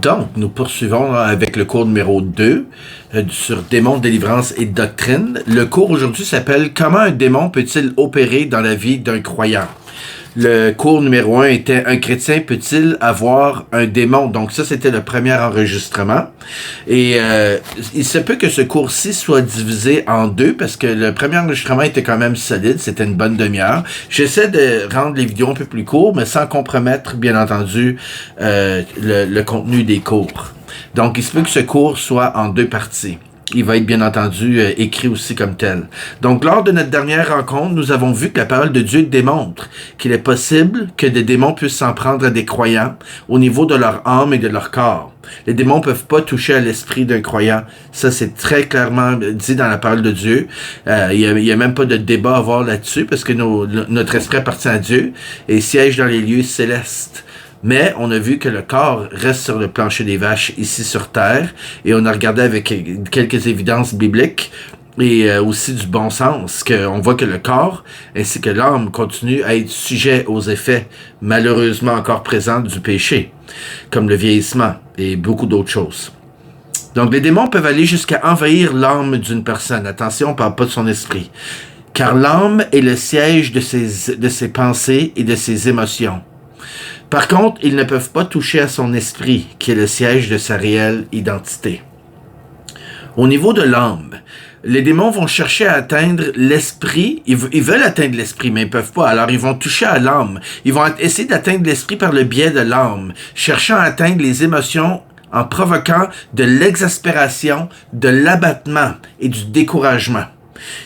Donc, nous poursuivons avec le cours numéro 2 sur démons, délivrance et doctrine. Le cours aujourd'hui s'appelle « Comment un démon peut-il opérer dans la vie d'un croyant ?» Le cours numéro 1 était « Un chrétien peut-il avoir un démon ?» Donc ça, c'était le premier enregistrement. Et il se peut que ce cours-ci soit divisé en deux parce que le premier enregistrement était quand même solide. C'était une bonne demi-heure. J'essaie de rendre les vidéos un peu plus courtes, mais sans compromettre, bien entendu, le contenu des cours. Donc, il se peut que ce cours soit en deux parties. Il va être bien entendu écrit aussi comme tel. Donc, lors de notre dernière rencontre, nous avons vu que la parole de Dieu démontre qu'il est possible que des démons puissent s'en prendre à des croyants au niveau de leur âme et de leur corps. Les démons ne peuvent pas toucher à l'esprit d'un croyant. Ça, c'est très clairement dit dans la parole de Dieu. Il y a même pas de débat à avoir là-dessus parce que notre esprit appartient à Dieu et siège dans les lieux célestes. Mais on a vu que le corps reste sur le plancher des vaches ici sur Terre et on a regardé avec quelques évidences bibliques et aussi du bon sens qu'on voit que le corps ainsi que l'âme continuent à être sujets aux effets malheureusement encore présents du péché, comme le vieillissement et beaucoup d'autres choses. Donc les démons peuvent aller jusqu'à envahir l'âme d'une personne. Attention, on ne parle pas de son esprit. Car l'âme est le siège de ses pensées et de ses émotions. Par contre, ils ne peuvent pas toucher à son esprit, qui est le siège de sa réelle identité. Au niveau de l'âme, les démons vont chercher à atteindre l'esprit. Ils veulent atteindre l'esprit, mais ils ne peuvent pas. Alors, ils vont toucher à l'âme. Ils vont essayer d'atteindre l'esprit par le biais de l'âme, cherchant à atteindre les émotions en provoquant de l'exaspération, de l'abattement et du découragement.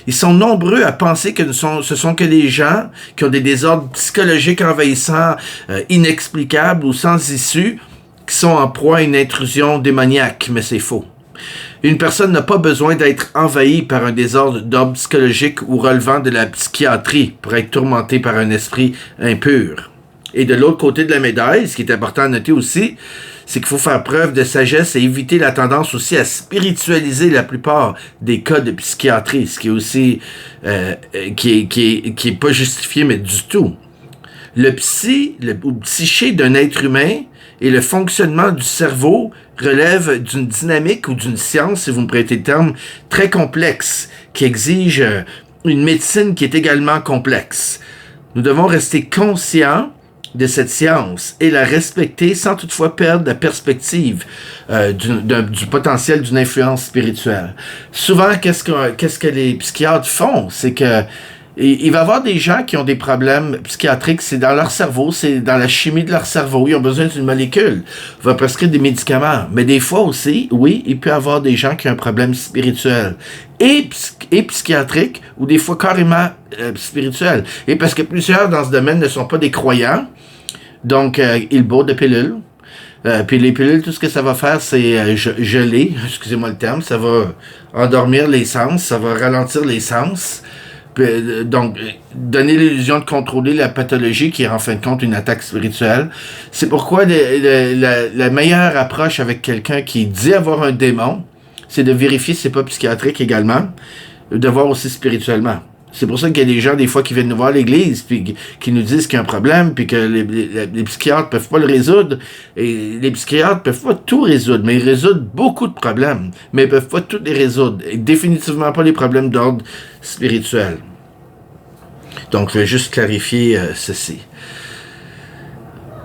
Ils sont nombreux à penser que ce sont que des gens qui ont des désordres psychologiques envahissants, inexplicables ou sans issue, qui sont en proie à une intrusion démoniaque, mais c'est faux. Une personne n'a pas besoin d'être envahie par un désordre d'ordre psychologique ou relevant de la psychiatrie pour être tourmentée par un esprit impur. Et de l'autre côté de la médaille, ce qui est important à noter aussi, c'est qu'il faut faire preuve de sagesse et éviter la tendance aussi à spiritualiser la plupart des cas de psychiatrie, ce qui est aussi qui est pas justifié, mais du tout. Le psyché d'un être humain et le fonctionnement du cerveau relève d'une dynamique ou d'une science, si vous me prêtez le terme, très complexe, qui exige une médecine qui est également complexe. Nous devons rester conscients de cette science et la respecter sans toutefois perdre la perspective du potentiel d'une influence spirituelle. Souvent, qu'est-ce que les psychiatres font? C'est que il va y avoir des gens qui ont des problèmes psychiatriques, c'est dans leur cerveau, c'est dans la chimie de leur cerveau, ils ont besoin d'une molécule. On va prescrire des médicaments. Mais des fois aussi, oui, il peut y avoir des gens qui ont un problème spirituel et psychiatrique, ou des fois carrément spirituel. Et parce que plusieurs dans ce domaine ne sont pas des croyants, donc ils boivent des pilules. Puis les pilules, tout ce que ça va faire, c'est geler, excusez-moi le terme, ça va endormir les sens, ça va ralentir les sens. Donc, donner l'illusion de contrôler la pathologie qui est en fin de compte une attaque spirituelle. C'est pourquoi la meilleure approche avec quelqu'un qui dit avoir un démon, c'est de vérifier si c'est pas psychiatrique également, de voir aussi spirituellement. C'est pour ça qu'il y a des gens, des fois, qui viennent nous voir à l'église, puis qui nous disent qu'il y a un problème, puis que les psychiatres peuvent pas le résoudre. Et les psychiatres peuvent pas tout résoudre, mais ils résoudent beaucoup de problèmes. Mais ils peuvent pas tous les résoudre. Et définitivement pas les problèmes d'ordre spirituel. Donc, je vais juste clarifier ceci.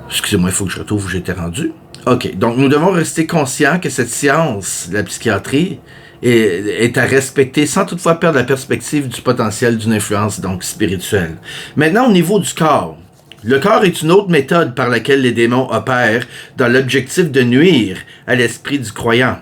Excusez-moi, il faut que je retrouve où j'étais rendu. OK, donc nous devons rester conscients que cette science, la psychiatrie, est à respecter sans toutefois perdre la perspective du potentiel d'une influence donc spirituelle. Maintenant, au niveau du corps. Le corps est une autre méthode par laquelle les démons opèrent dans l'objectif de nuire à l'esprit du croyant.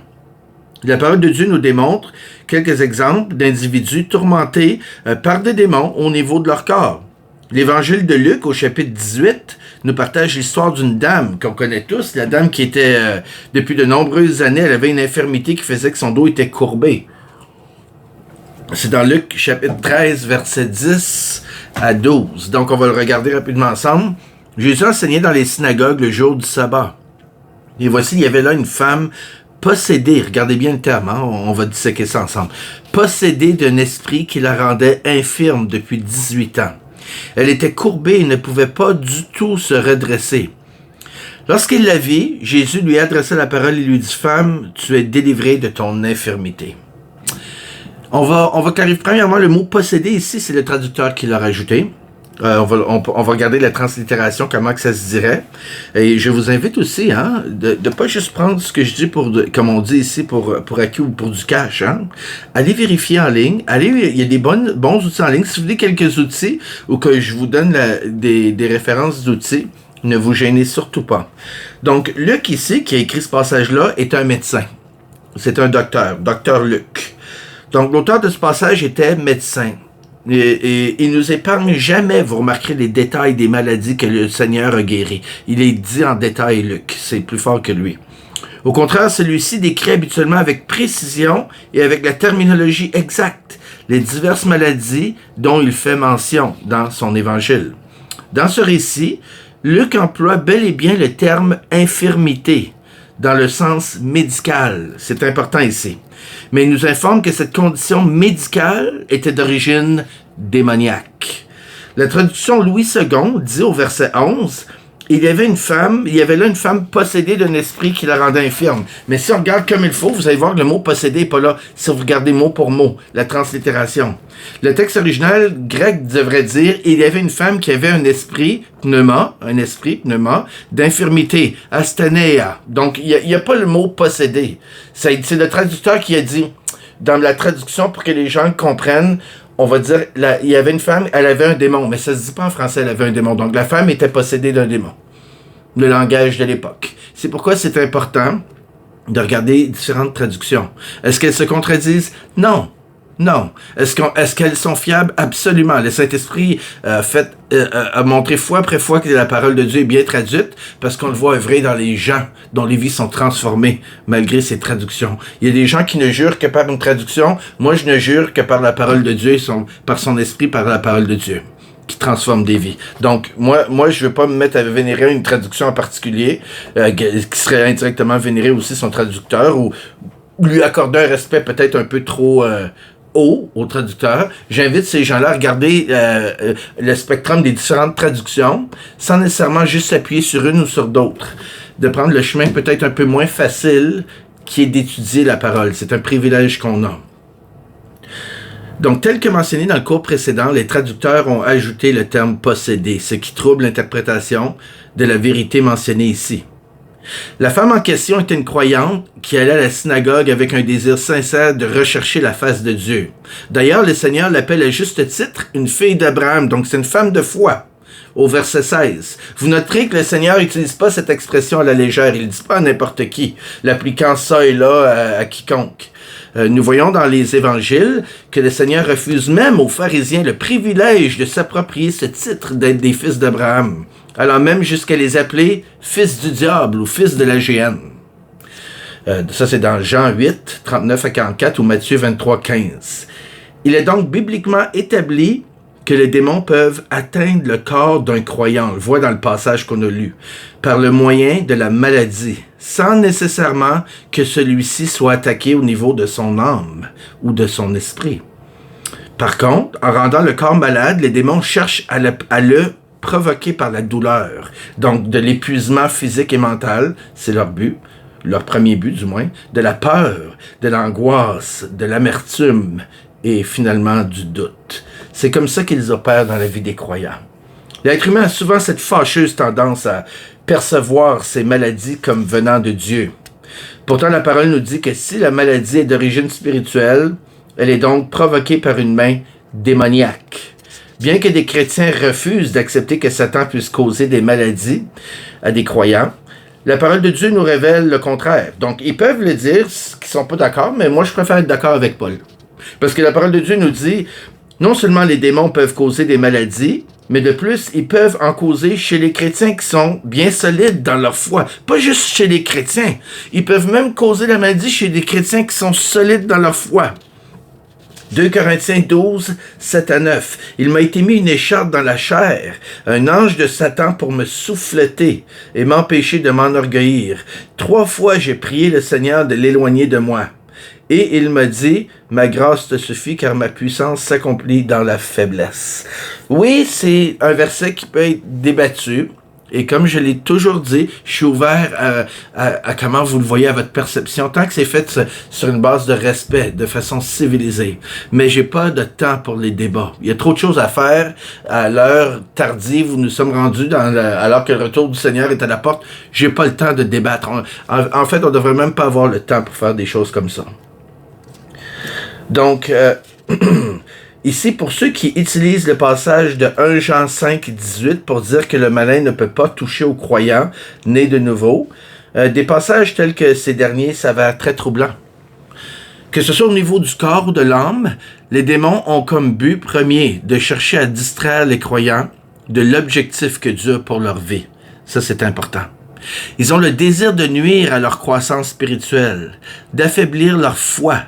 La parole de Dieu nous démontre quelques exemples d'individus tourmentés par des démons au niveau de leur corps. L'Évangile de Luc, au chapitre 18, nous partage l'histoire d'une dame qu'on connaît tous. La dame qui était, depuis de nombreuses années, elle avait une infirmité qui faisait que son dos était courbé. C'est dans Luc, chapitre 13, versets 10 à 12. Donc, on va le regarder rapidement ensemble. Jésus enseignait dans les synagogues le jour du sabbat. Et voici, il y avait là une femme possédée, regardez bien le terme, hein, on va disséquer ça ensemble, possédée d'un esprit qui la rendait infirme depuis 18 ans. Elle était courbée et ne pouvait pas du tout se redresser. Lorsqu'il la vit, Jésus lui adressa la parole et lui dit, « Femme, tu es délivrée de ton infirmité. » On va clarifier premièrement le mot posséder ici, c'est le traducteur qui l'a rajouté. On va regarder la translittération, comment que ça se dirait. Et je vous invite aussi de pas juste prendre ce que je dis comme on dit ici pour acquis ou pour du cash. Allez vérifier en ligne. Il y a des bons outils en ligne. Si vous voulez quelques outils ou que je vous donne des références d'outils, ne vous gênez surtout pas. Donc, Luc ici, qui a écrit ce passage-là, est un médecin. C'est un docteur Luc. Donc, l'auteur de ce passage était médecin. Et il nous épargne jamais, vous remarquerez, les détails des maladies que le Seigneur a guéries. Il est dit en détail, Luc. C'est plus fort que lui. Au contraire, celui-ci décrit habituellement avec précision et avec la terminologie exacte les diverses maladies dont il fait mention dans son évangile. Dans ce récit, Luc emploie bel et bien le terme « infirmité » dans le sens médical. C'est important ici. Mais il nous informe que cette condition médicale était d'origine démoniaque. La traduction Louis II dit au verset 11, il y avait là une femme possédée d'un esprit qui la rendait infirme. Mais si on regarde comme il faut, vous allez voir que le mot possédé n'est pas là. Si vous regardez mot pour mot, la translittération. Le texte original grec devrait dire, il y avait une femme qui avait un esprit pneuma, d'infirmité, asthénéa. Donc, il n'y a pas le mot possédé. C'est le traducteur qui a dit, dans la traduction, pour que les gens comprennent, on va dire, il y avait une femme, elle avait un démon, mais ça se dit pas en français, elle avait un démon. Donc, la femme était possédée d'un démon. Le langage de l'époque. C'est pourquoi c'est important de regarder différentes traductions. Est-ce qu'elles se contredisent? Non. Non. Est-ce qu'elles sont fiables? Absolument. Le Saint-Esprit a montré fois après fois que la parole de Dieu est bien traduite parce qu'on le voit œuvrer dans les gens dont les vies sont transformées malgré ces traductions. Il y a des gens qui ne jurent que par une traduction. Moi, je ne jure que par la parole de Dieu, par son esprit, par la parole de Dieu qui transforme des vies. Donc, moi, je veux pas me mettre à vénérer une traduction en particulier qui serait indirectement vénérer aussi son traducteur ou lui accorder un respect peut-être un peu trop haut au traducteur. J'invite ces gens-là à regarder le spectrum des différentes traductions sans nécessairement juste s'appuyer sur une ou sur d'autres. De prendre le chemin peut-être un peu moins facile qui est d'étudier la parole. C'est un privilège qu'on a. Donc, tel que mentionné dans le cours précédent, les traducteurs ont ajouté le terme « posséder », ce qui trouble l'interprétation de la vérité mentionnée ici. La femme en question était une croyante qui allait à la synagogue avec un désir sincère de rechercher la face de Dieu. D'ailleurs, le Seigneur l'appelle à juste titre une fille d'Abraham, donc c'est une femme de foi. Au verset 16, vous noterez que le Seigneur n'utilise pas cette expression à la légère, il ne dit pas à n'importe qui, l'appliquant ça et là à quiconque. Nous voyons dans les évangiles que le Seigneur refuse même aux pharisiens le privilège de s'approprier ce titre d'être des fils d'Abraham, allant même jusqu'à les appeler fils du diable ou fils de la géhenne. Ça, c'est dans Jean 8, 39 à 44 ou Matthieu 23, 15. Il est donc bibliquement établi que les démons peuvent atteindre le corps d'un croyant, on le voit dans le passage qu'on a lu, par le moyen de la maladie, sans nécessairement que celui-ci soit attaqué au niveau de son âme ou de son esprit. Par contre, en rendant le corps malade, les démons cherchent à le provoquer par la douleur, donc de l'épuisement physique et mental, c'est leur but, leur premier but du moins, de la peur, de l'angoisse, de l'amertume et finalement du doute. C'est comme ça qu'ils opèrent dans la vie des croyants. L'être humain a souvent cette fâcheuse tendance à percevoir ces maladies comme venant de Dieu. Pourtant, la parole nous dit que si la maladie est d'origine spirituelle, elle est donc provoquée par une main démoniaque. Bien que des chrétiens refusent d'accepter que Satan puisse causer des maladies à des croyants, la parole de Dieu nous révèle le contraire. Donc, ils peuvent le dire qu'ils sont pas d'accord, mais moi, je préfère être d'accord avec Paul. Parce que la parole de Dieu nous dit, non seulement les démons peuvent causer des maladies, mais de plus, ils peuvent en causer chez les chrétiens qui sont bien solides dans leur foi. Pas juste chez les chrétiens. Ils peuvent même causer la maladie chez des chrétiens qui sont solides dans leur foi. 2 Corinthiens 12, 7 à 9. Il m'a été mis une écharpe dans la chair, un ange de Satan pour me souffleter et m'empêcher de m'enorgueillir. 3 fois j'ai prié le Seigneur de l'éloigner de moi. Et il m'a dit, ma grâce te suffit car ma puissance s'accomplit dans la faiblesse. Oui, c'est un verset qui peut être débattu. Et comme je l'ai toujours dit, je suis ouvert à comment vous le voyez à votre perception, tant que c'est fait sur une base de respect, de façon civilisée. Mais j'ai pas de temps pour les débats. Il y a trop de choses à faire à l'heure tardive où nous sommes rendus alors que le retour du Seigneur est à la porte. J'ai pas le temps de débattre. En fait, on devrait même pas avoir le temps pour faire des choses comme ça. Donc, ici, pour ceux qui utilisent le passage de 1 Jean 5, 18 pour dire que le malin ne peut pas toucher aux croyants nés de nouveau, des passages tels que ces derniers s'avèrent très troublants. Que ce soit au niveau du corps ou de l'âme, les démons ont comme but premier de chercher à distraire les croyants de l'objectif que Dieu a pour leur vie. Ça, c'est important. Ils ont le désir de nuire à leur croissance spirituelle, d'affaiblir leur foi,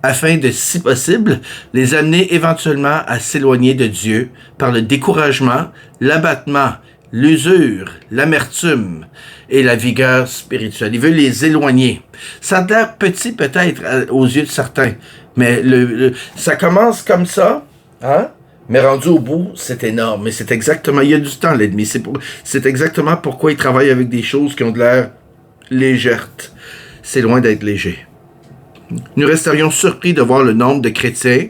afin de, si possible, les amener éventuellement à s'éloigner de Dieu par le découragement, l'abattement, l'usure, l'amertume et la vigueur spirituelle. Il veut les éloigner. Ça a l'air petit peut-être aux yeux de certains, mais ça commence comme ça, hein? Mais rendu au bout, c'est énorme. Mais c'est exactement, il y a du temps l'ennemi. C'est exactement pourquoi il travaille avec des choses qui ont de l'air légères. C'est loin d'être léger. Nous resterions surpris de voir le nombre de chrétiens,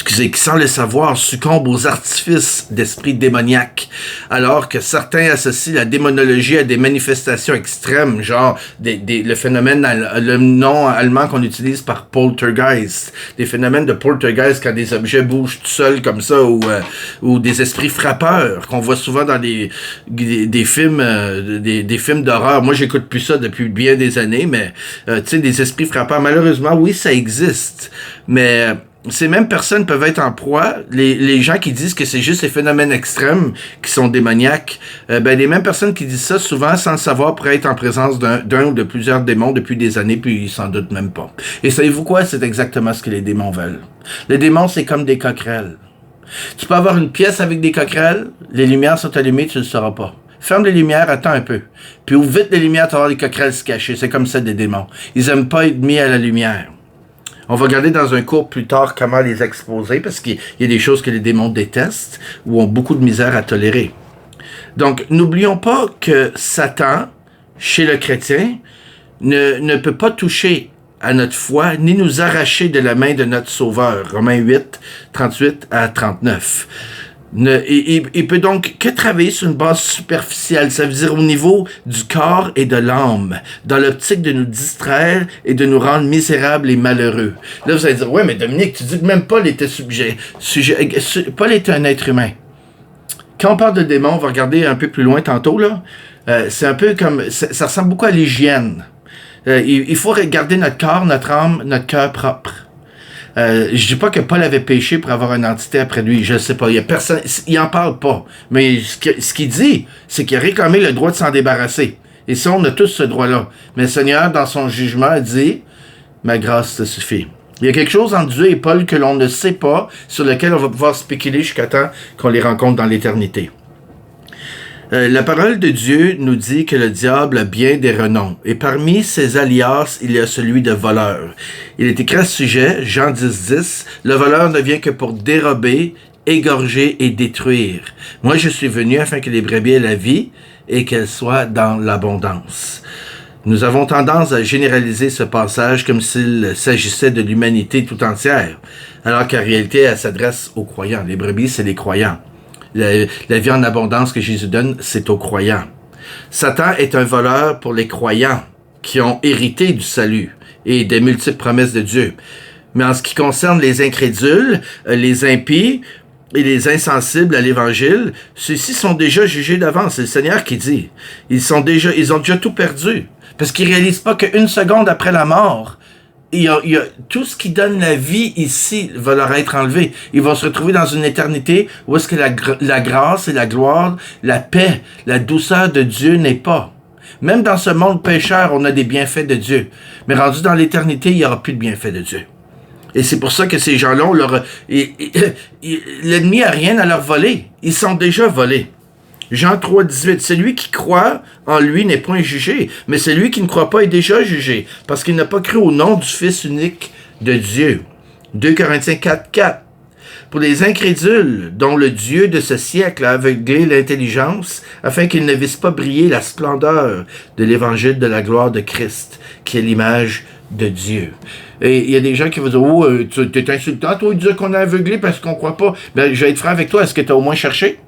qui sans le savoir, succombent aux artifices d'esprits démoniaques, alors que certains associent la démonologie à des manifestations extrêmes, genre le phénomène, le nom allemand qu'on utilise par poltergeist, des phénomènes de poltergeist quand des objets bougent tout seuls comme ça, ou des esprits frappeurs qu'on voit souvent dans des films, des films d'horreur. Moi, j'écoute plus ça depuis bien des années, mais tu sais, des esprits frappeurs, malheureusement, oui, ça existe, mais ces mêmes personnes peuvent être en proie, les gens qui disent que c'est juste les phénomènes extrêmes qui sont démoniaques, les mêmes personnes qui disent ça souvent sans le savoir pourraient être en présence d'un ou de plusieurs démons depuis des années, puis ils s'en doutent même pas. Et savez-vous quoi? C'est exactement ce que les démons veulent. Les démons, c'est comme des coquerelles. Tu peux avoir une pièce avec des coquerelles, les lumières sont allumées, tu ne le sauras pas. Ferme les lumières, attends un peu. Puis ouvre vite les lumières, tu vas voir les coquerelles se cacher. C'est comme ça des démons. Ils aiment pas être mis à la lumière. On va regarder dans un cours plus tard comment les exposer, parce qu'il y a des choses que les démons détestent ou ont beaucoup de misère à tolérer. Donc, n'oublions pas que Satan, chez le chrétien, ne peut pas toucher à notre foi, ni nous arracher de la main de notre Sauveur. Romains 8, 38 à 39. Il peut donc que travailler sur une base superficielle, ça veut dire au niveau du corps et de l'âme, dans l'optique de nous distraire et de nous rendre misérables et malheureux. Là, vous allez dire, ouais, mais Dominique, tu dis que même Paul était Paul était un être humain. Quand on parle de démons, on va regarder un peu plus loin tantôt, là. C'est un peu comme, ça ressemble beaucoup à l'hygiène. Il faut regarder notre corps, notre âme, notre cœur propre. Je dis pas que Paul avait péché pour avoir une entité après lui, je sais pas, il y a personne, il en parle pas, mais ce qu'il dit, c'est qu'il a réclamé le droit de s'en débarrasser, et ça on a tous ce droit-là, mais le Seigneur dans son jugement dit, ma grâce te suffit. Il y a quelque chose entre Dieu et Paul que l'on ne sait pas, sur lequel on va pouvoir spéculer jusqu'à temps qu'on les rencontre dans l'éternité. La parole de Dieu nous dit que le diable a bien des renoms, et parmi ses alias, il y a celui de voleur. Il est écrit à ce sujet, Jean 10, le voleur ne vient que pour dérober, égorger et détruire. Moi, je suis venu afin que les brebis aient la vie et qu'elles soient dans l'abondance. Nous avons tendance à généraliser ce passage comme s'il s'agissait de l'humanité tout entière, alors qu'en réalité, elle s'adresse aux croyants. Les brebis, c'est les croyants. La vie en abondance que Jésus donne, c'est aux croyants. Satan est un voleur pour les croyants qui ont hérité du salut et des multiples promesses de Dieu. Mais en ce qui concerne les incrédules, les impies et les insensibles à l'Évangile, ceux-ci sont déjà jugés d'avance. C'est le Seigneur qui dit. Ils ont déjà tout perdu. Parce qu'ils réalisent pas qu'une seconde après la mort, il y a tout ce qui donne la vie ici va leur être enlevé. Ils vont se retrouver dans une éternité où est-ce que la grâce et la gloire, la paix, la douceur de Dieu n'est pas. Même dans ce monde pécheur, on a des bienfaits de Dieu. Mais rendu dans l'éternité, il n'y aura plus de bienfaits de Dieu. Et c'est pour ça que ces gens-là, l'ennemi n'a rien à leur voler. Ils sont déjà volés. Jean 3, 18, celui qui croit en lui n'est point jugé, mais celui qui ne croit pas est déjà jugé, parce qu'il n'a pas cru au nom du Fils unique de Dieu. 2 Corinthiens 4, 4. pour les incrédules dont le Dieu de ce siècle a aveuglé l'intelligence, afin qu'ils ne vissent pas briller la splendeur de l'évangile de la gloire de Christ, qui est l'image de Dieu. Et il y a des gens qui vont dire, oh, tu es insultant, toi, Dieu qu'on a aveuglé parce qu'on ne croit pas. Ben, je vais être franc avec toi, est-ce que tu as au moins cherché?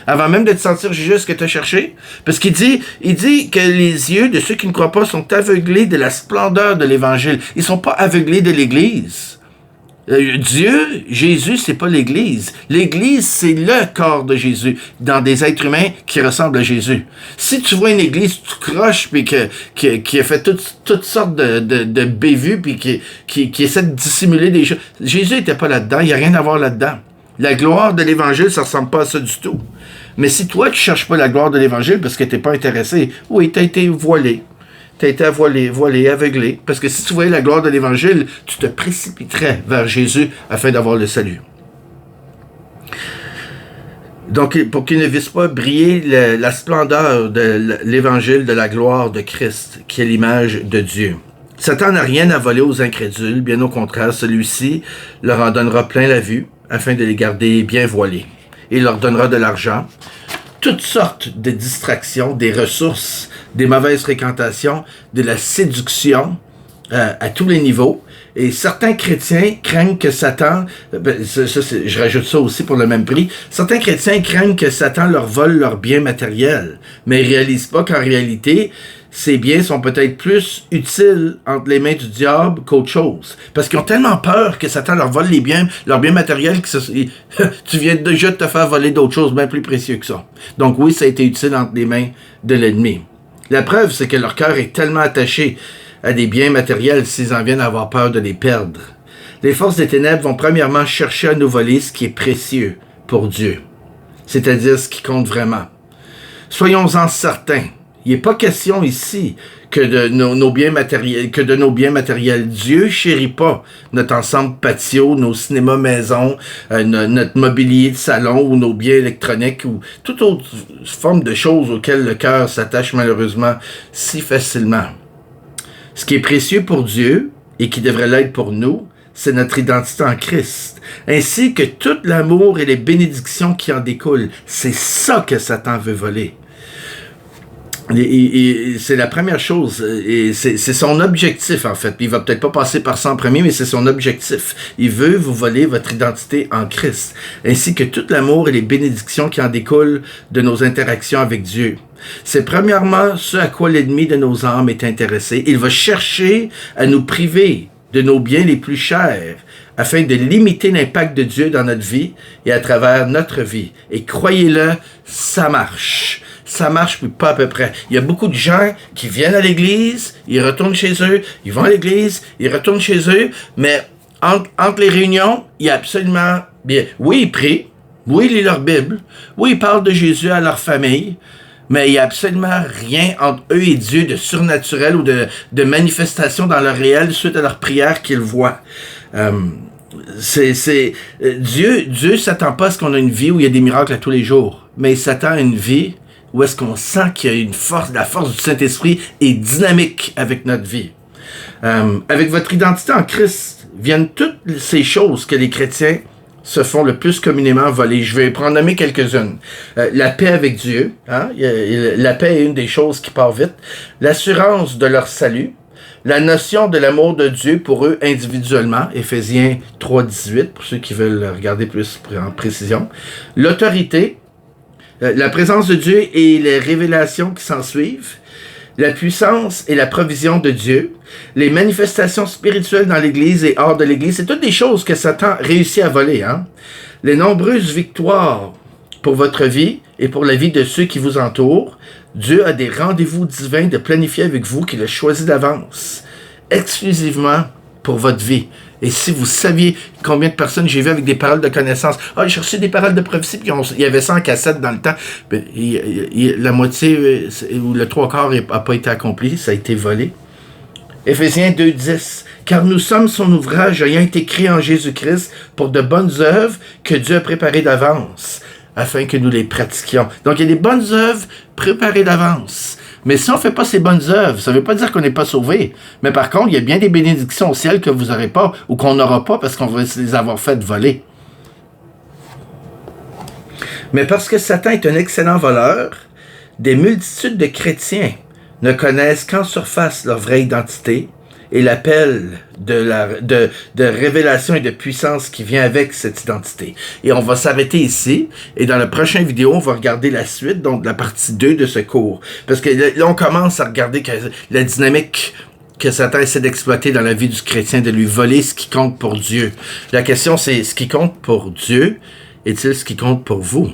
Avant même de te sentir jugé, est-ce que tu as cherché? Parce qu'il dit que les yeux de ceux qui ne croient pas sont aveuglés de la splendeur de l'Évangile. Ils ne sont pas aveuglés de l'Église. Dieu, Jésus, c'est pas l'Église. L'Église, c'est le corps de Jésus dans des êtres humains qui ressemblent à Jésus. Si tu vois une Église tout croche puis qui a fait toutes sortes de bévues puis qui essaie de dissimuler des choses, Jésus n'était pas là-dedans. Il n'y a rien à voir là-dedans. La gloire de l'Évangile, ça ressemble pas à ça du tout. Mais si toi, tu cherches pas la gloire de l'Évangile parce que t'es pas intéressé, oui, t'as été voilé. T'as été voilé, aveuglé. Parce que si tu voyais la gloire de l'Évangile, tu te précipiterais vers Jésus afin d'avoir le salut. Donc, pour qu'ils ne vissent pas briller la splendeur de l'Évangile de la gloire de Christ, qui est l'image de Dieu. Satan n'a rien à voler aux incrédules, bien au contraire, celui-ci leur en donnera plein la vue, afin de les garder bien voilés. Il leur donnera de l'argent, toutes sortes de distractions, des ressources, des mauvaises fréquentations, de la séduction à tous les niveaux. Et certains chrétiens craignent que Satan, je rajoute ça aussi pour le même prix, certains chrétiens craignent que Satan leur vole leurs biens matériels, mais ils ne réalisent pas qu'en réalité, ces biens sont peut-être plus utiles entre les mains du diable qu'autre chose. Parce qu'ils ont tellement peur que Satan leur vole leurs biens matériels, que tu viens déjà de te faire voler d'autres choses bien plus précieuses que ça. Donc oui, ça a été utile entre les mains de l'ennemi. La preuve, c'est que leur cœur est tellement attaché à des biens matériels s'ils en viennent à avoir peur de les perdre. Les forces des ténèbres vont premièrement chercher à nous voler ce qui est précieux pour Dieu, c'est-à-dire ce qui compte vraiment. Soyons-en certains. Il n'est pas question ici que de nos biens matériels. Dieu ne chérit pas notre ensemble patio, nos cinémas maison, notre mobilier de salon ou nos biens électroniques ou toute autre forme de choses auxquelles le cœur s'attache malheureusement si facilement. Ce qui est précieux pour Dieu et qui devrait l'être pour nous, c'est notre identité en Christ, ainsi que tout l'amour et les bénédictions qui en découlent. C'est ça que Satan veut voler. Et c'est la première chose, et c'est son objectif en fait. Il va peut-être pas passer par ça en premier, mais c'est son objectif. Il veut vous voler votre identité en Christ, ainsi que tout l'amour et les bénédictions qui en découlent de nos interactions avec Dieu. C'est premièrement ce à quoi l'ennemi de nos âmes est intéressé. Il va chercher à nous priver de nos biens les plus chers, afin de limiter l'impact de Dieu dans notre vie et à travers notre vie. Et croyez-le, ça marche. Ça marche, puis pas à peu près. Il y a beaucoup de gens qui viennent à l'église, ils retournent chez eux, ils vont à l'église, ils retournent chez eux, mais entre les réunions, il y a absolument bien. Oui, ils prient, oui, ils lisent leur Bible, oui, ils parlent de Jésus à leur famille, mais il n'y a absolument rien entre eux et Dieu de surnaturel ou de manifestation dans leur réel suite à leur prière qu'ils voient. Dieu s'attend pas à ce qu'on a une vie où il y a des miracles à tous les jours, mais il s'attend à une vie où est-ce qu'on sent qu'il y a la force du Saint-Esprit est dynamique avec notre vie. Avec votre identité en Christ viennent toutes ces choses que les chrétiens se font le plus communément voler. Je vais prendre nommer quelques-unes. La paix avec Dieu, hein? La paix est une des choses qui part vite. L'assurance de leur salut. La notion de l'amour de Dieu pour eux individuellement, Éphésiens 3.18, pour ceux qui veulent regarder plus en précision. L'autorité, la présence de Dieu et les révélations qui s'en suivent, la puissance et la provision de Dieu, les manifestations spirituelles dans l'Église et hors de l'Église, c'est toutes des choses que Satan réussit à voler. Hein? Les nombreuses victoires pour votre vie et pour la vie de ceux qui vous entourent, Dieu a des rendez-vous divins de planifier avec vous qu'il a choisi d'avance, exclusivement pour votre vie. Et si vous saviez combien de personnes j'ai vu avec des paroles de connaissance, j'ai reçu des paroles de prophétie, puis il y avait 100 cassettes dans le temps, la moitié ou le trois quarts n'a pas été accompli, ça a été volé. Éphésiens 2.10, car nous sommes son ouvrage ayant été créé en Jésus-Christ pour de bonnes œuvres que Dieu a préparées d'avance, afin que nous les pratiquions. Donc il y a des bonnes œuvres préparées d'avance. Mais si on ne fait pas ces bonnes œuvres, ça ne veut pas dire qu'on n'est pas sauvé. Mais par contre, il y a bien des bénédictions au ciel que vous n'aurez pas ou qu'on n'aura pas parce qu'on va les avoir faites voler. Mais parce que Satan est un excellent voleur, des multitudes de chrétiens ne connaissent qu'en surface leur vraie identité et l'appel de révélation et de puissance qui vient avec cette identité. Et on va s'arrêter ici, et dans la prochaine vidéo, on va regarder la suite, donc la partie 2 de ce cours. Parce que là, on commence à regarder la dynamique que Satan essaie d'exploiter dans la vie du chrétien, de lui voler ce qui compte pour Dieu. La question, c'est, ce qui compte pour Dieu est-il ce qui compte pour vous?